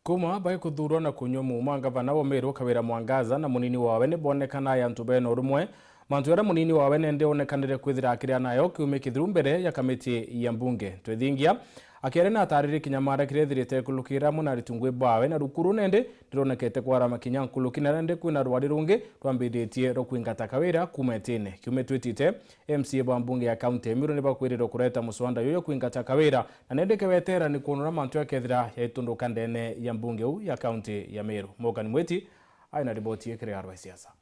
Kuma bai kuthurwo na kunywa muma gavana wa Meru Kawira Mwangaza na munini wawe ni bonekana ya ntubeno rumwe mantu ara munini wawe nende onekanire kwithira akiria nayo kiumia kithiru mbere ya kamiti ya mbunge twithingia akiare na atariri kinyamara kirethirite kulukira munari tungwe bawe na rukuru nende ndironekete kwara makinya kulukina nende kwina rwari rungi rwambithitie rukwingata Kawira kumetine kiumia twitite MCA wa mbunge ya county Meru ni bakwirira kureta muswanda yoyo kwingata Kawira na nende kewetera ni kuonora mantu yakethira ya itunduka ndene ya mbunge u ya county ya Meru. Morgan Mweti aina riboti yekere ya siasa.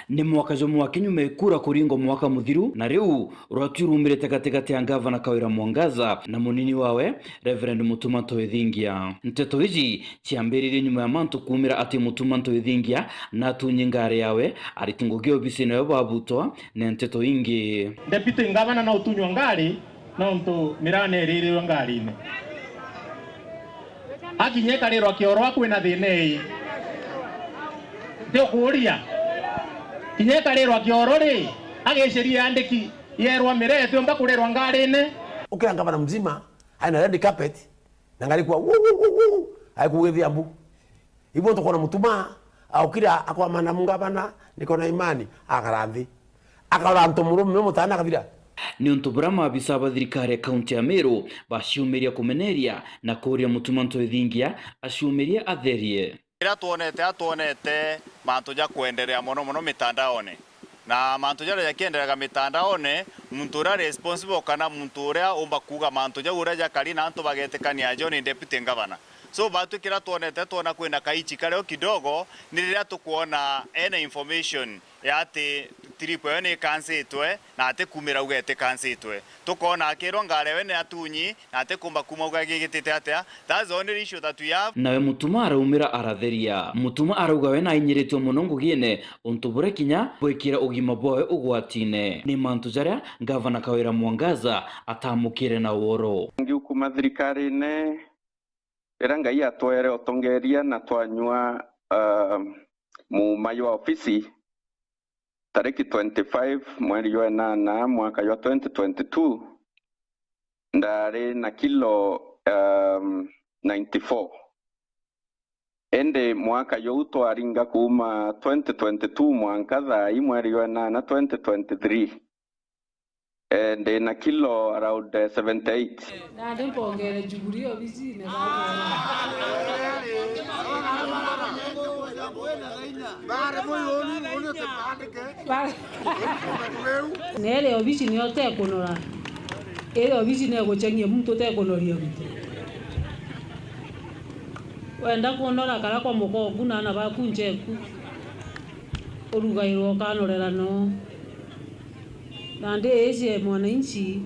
Ni mwaka jo mwaka nyume kura kuringo mwaka muthiru na riu rwatwirumire tekatekate ya gavana Kawira Mwangaza na munini wawe Reverend Mutuma Twithingia. Nteto iji ciambirire nyuma ya mantu kumira ati Mutuma Twithingia na tunyingare yawe aritungugia obisi nayo babutwa na nteto ingi deputy ngavana na utunywa ngari na mtu mirane riri ngari ine akinyeka rero akiorwa kwina thine ndio kuria kinyeka rero akiorori ageciria andiki yerwa mirete omba kurerwa ngari-ine ukira ngavana mzima aina red carpet na ngari kwa haikugethia mbu hivyo tukona Mutuma au kira akwa mana mungavana niko na imani akarathi akara ntomurume mutana kathira ni untubura bisaba thirikari county ya Meru bashiumiria kumeneria na kuria Mutuma Twithingia ashiumiria atherie ira tuonete mantu ja kuendelea muno mitandaone na mantu ja yakiendelea mitandaone muntu ura responsible kana muntu ura umba kuga mantu ja ura ja kali na antu bagetekania jo ni deputy governor so batu kira tuona kwina kaichi kale kidogo ni rira tukuona ene information ya ati tripo ni kansitwe na ate kumira ugete kansitwe tukona akirwa ngarewe ni atunyi na ate kumba kuma ugagigitite atia. That's the only issue that we have. Nawe Mutuma araumira aratheria Mutuma arauga we na inyiritwe muno ngugiene untubure kinya gwikira ugima bwawe ugwatine ni mantu jaria gavana Kawira Mwangaza atamukire na woro ngiukuma thirikari-ine era ngai atwere otongeria na twanywa mumayo wa ofisi tariki 25 mweri wa 8 mwaka wa 2022 ndare na kilo 94 ende mwaka yo twaringa kuma 2022 mwaka thai mweri wa 8 2023 ende na kilo around 78 na ndipongere juguri obisi ne nere obisi ni otekunora ere obisi ne gochengie muntu tekonoria bitu wenda kuonora kala kwa mugongu na na bakunjeku orugairwo kanorera no nande ese mwananchi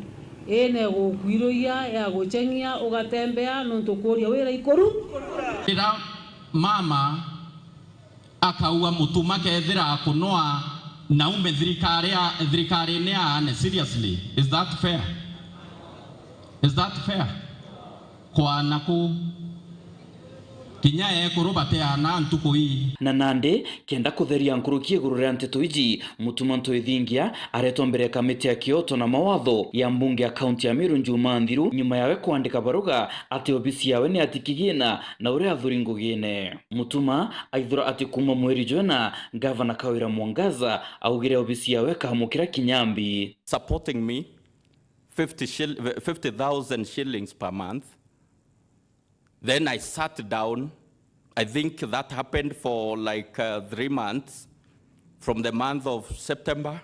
ene gukwiroia ya gochengia ugatembea nonto kuria wira ikoru ira mama akaua Mutuma kethira kunoa na ume thirikari ne ane seriously. Is that fair? Is that fair? Kwa naku kinya kurubate ana ntuko hii na nande kenda kutheria nkurukie gurure nteto iji Mutuma Twithingia aretwa mbere kamiti ya Kyoto na mawatho ya mbunge ya county ya Meru Njuma Nthiru nyuma yawe kuandika baruga ati obisi yawe ni atikigina na ure athuri ngugine Mutuma aithura ati kuma mweri jona gavana Kawira Mwangaza augire obisi yawe kahamukira kinyambi supporting me 50,000 shillings per month. Then I sat down. I think that happened for like 3 months, from the month of September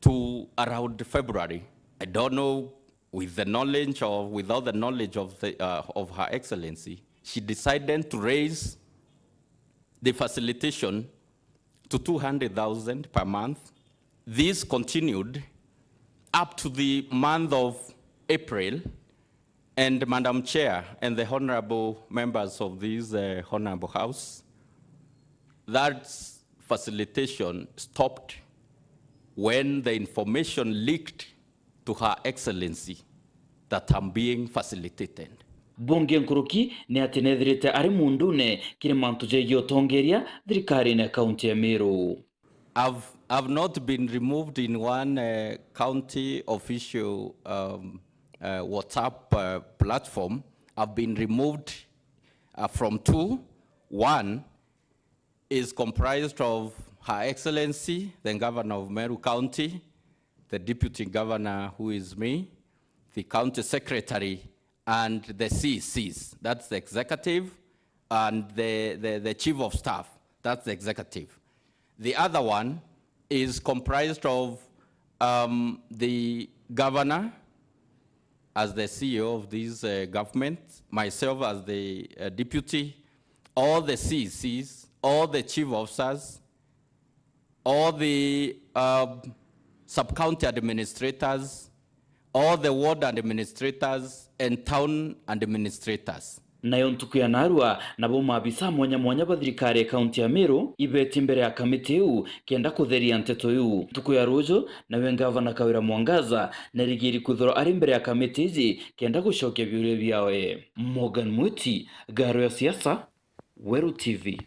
to around February. I don't know, with the knowledge or without the knowledge of Her Excellency, she decided to raise the facilitation to 200,000 per month. This continued up to the month of April. And Madam Chair and the honorable members of this honorable house, that facilitation stopped when the information leaked to Her Excellency that I'm being facilitated. Bonge nkuruki ni atenethirite ari mundune kire mantu jegio tongeria thirikari na county ya Meru. I've not been removed in one county official WhatsApp platform have been removed from 2. 1 is comprised of Her Excellency, the Governor of Meru County, the Deputy Governor, who is me, the County Secretary, and the CCs, that's the executive, and the Chief of Staff, that's the executive. The other one is comprised of the Governor as the CEO of this government, myself as the Deputy, all the CCs, all the Chief Officers, all the sub-county administrators, all the ward administrators, and town administrators. Nayo ntuku ya narua nabo maabisa mwanya ba thirikari kaunti ya Meru ibeti mbere ya kamiti iu kenda kutheria nteto iu. Ntuku ya rujo nawe Gavana Kawira Mwangaza nerigiri kuthoro ari mbere ya kamiti iji kenda gucokia biure biawe. Morgan Mwiti, Gaaru Ya Ciaca, Weru TV.